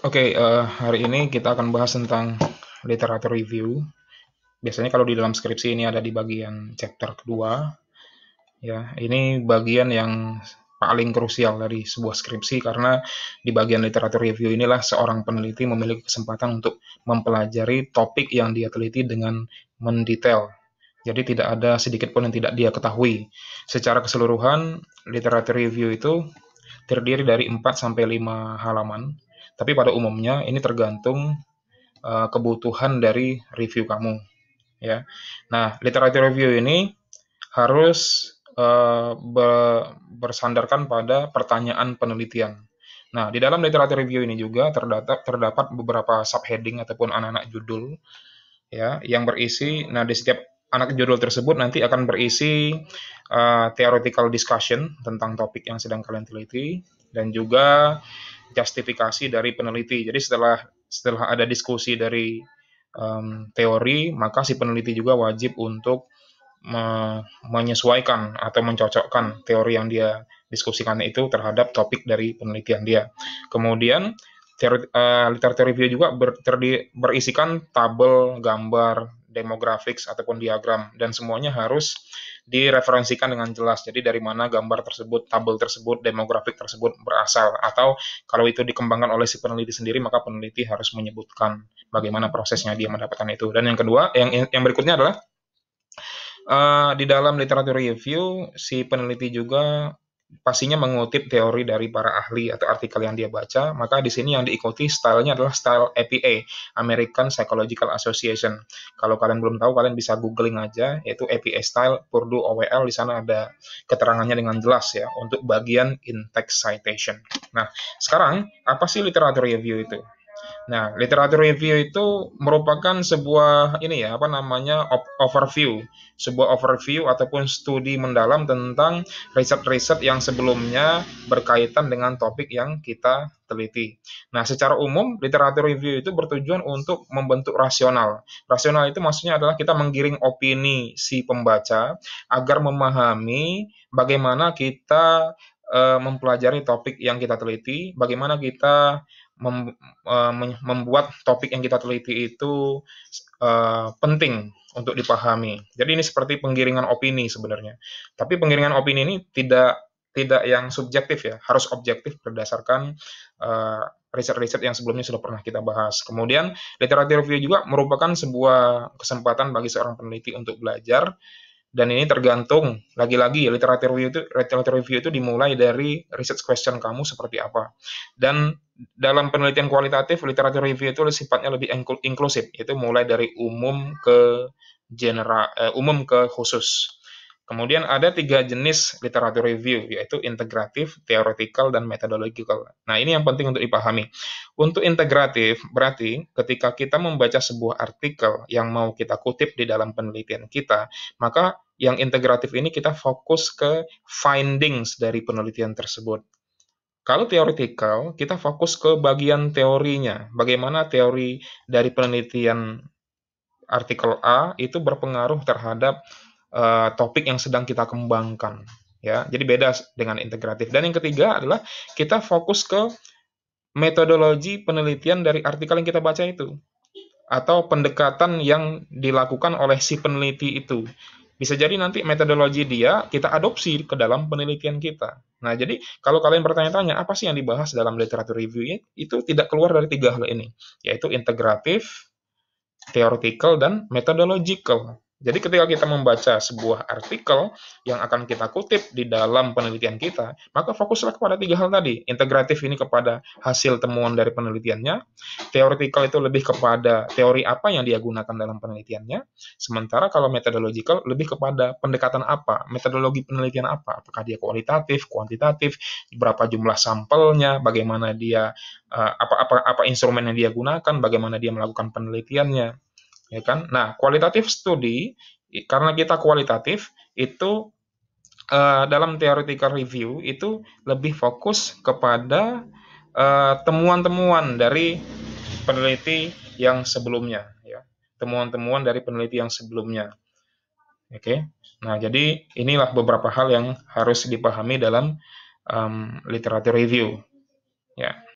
Oke, hari ini kita akan bahas tentang literatur review. Biasanya kalau di dalam skripsi ini ada di bagian chapter kedua, ya. Ini bagian yang paling krusial dari sebuah skripsi karena di bagian literatur review inilah seorang peneliti memiliki kesempatan untuk mempelajari topik yang dia teliti dengan mendetail. Jadi tidak ada sedikit pun yang tidak dia ketahui. Secara keseluruhan, literatur review itu terdiri dari 4 sampai 5 halaman. Tapi pada umumnya ini tergantung kebutuhan dari review kamu, ya. Nah, literatur review ini harus bersandarkan pada pertanyaan penelitian. Nah, di dalam literatur review ini juga terdapat beberapa subheading ataupun anak-anak judul, ya, yang berisi. Nah, di setiap anak judul tersebut nanti akan berisi theoretical discussion tentang topik yang sedang kalian teliti dan juga justifikasi dari peneliti. Jadi setelah ada diskusi dari teori, maka si peneliti juga wajib untuk menyesuaikan atau mencocokkan teori yang dia diskusikan itu terhadap topik dari penelitian dia. Kemudian literatur review juga berisikan tabel, gambar, demographics ataupun diagram, dan semuanya harus direferensikan dengan jelas. Jadi dari mana gambar tersebut, tabel tersebut, demografik tersebut berasal, atau kalau itu dikembangkan oleh si peneliti sendiri, maka peneliti harus menyebutkan bagaimana prosesnya dia mendapatkan itu. Dan yang kedua, yang berikutnya adalah di dalam literatur review, si peneliti juga pastinya mengutip teori dari para ahli atau artikel yang dia baca, maka di sini yang diikuti stylenya adalah style APA, American Psychological Association. Kalau kalian belum tahu, kalian bisa googling aja, yaitu APA style, Purdue OWL, di sana ada keterangannya dengan jelas ya, untuk bagian in-text citation. Nah, sekarang, apa sih literatur review itu? Nah, literatur review itu merupakan sebuah ini ya, apa namanya, overview, sebuah overview ataupun studi mendalam tentang riset-riset yang sebelumnya berkaitan dengan topik yang kita teliti. Nah, secara umum literatur review itu bertujuan untuk membentuk rasional. Rasional itu maksudnya adalah kita menggiring opini si pembaca agar memahami bagaimana kita mempelajari topik yang kita teliti, bagaimana kita membuat topik yang kita teliti itu penting untuk dipahami. Jadi ini seperti penggiringan opini sebenarnya. Tapi penggiringan opini ini tidak yang subjektif ya, harus objektif berdasarkan riset-riset yang sebelumnya sudah pernah kita bahas. Kemudian literatur review juga merupakan sebuah kesempatan bagi seorang peneliti untuk belajar, dan ini tergantung lagi-lagi literatur review itu dimulai dari research question kamu seperti apa. Dan dalam penelitian kualitatif, literatur review itu sifatnya lebih inklusif, itu mulai dari umum ke khusus. Kemudian ada 3 jenis literatur review, yaitu integratif, theoretical, dan methodological. Nah, ini yang penting untuk dipahami. Untuk integratif, berarti ketika kita membaca sebuah artikel yang mau kita kutip di dalam penelitian kita, maka yang integratif ini kita fokus ke findings dari penelitian tersebut. Kalau theoretical, kita fokus ke bagian teorinya. Bagaimana teori dari penelitian artikel A itu berpengaruh terhadap topik yang sedang kita kembangkan, ya. Jadi beda dengan integratif. Dan yang ketiga adalah kita fokus ke metodologi penelitian dari artikel yang kita baca itu, atau pendekatan yang dilakukan oleh si peneliti itu. Bisa jadi nanti metodologi dia kita adopsi ke dalam penelitian kita. Nah, jadi kalau kalian bertanya-tanya apa sih yang dibahas dalam literatur review, itu tidak keluar dari 3 hal ini, yaitu integratif, theoretical, dan methodological. Jadi ketika kita membaca sebuah artikel yang akan kita kutip di dalam penelitian kita, maka fokuslah kepada 3 hal tadi. Integratif ini kepada hasil temuan dari penelitiannya, theoretical itu lebih kepada teori apa yang dia gunakan dalam penelitiannya, sementara kalau methodological lebih kepada pendekatan apa, metodologi penelitian apa, apakah dia kualitatif, kuantitatif, berapa jumlah sampelnya, bagaimana dia apa instrumen yang dia gunakan, bagaimana dia melakukan penelitiannya, ya kan? Nah, kualitatif studi, karena kita kualitatif itu dalam theoretical review itu lebih fokus kepada temuan-temuan dari peneliti yang sebelumnya, ya. Temuan-temuan dari peneliti yang sebelumnya. Oke. Nah, jadi inilah beberapa hal yang harus dipahami dalam literatur review, ya.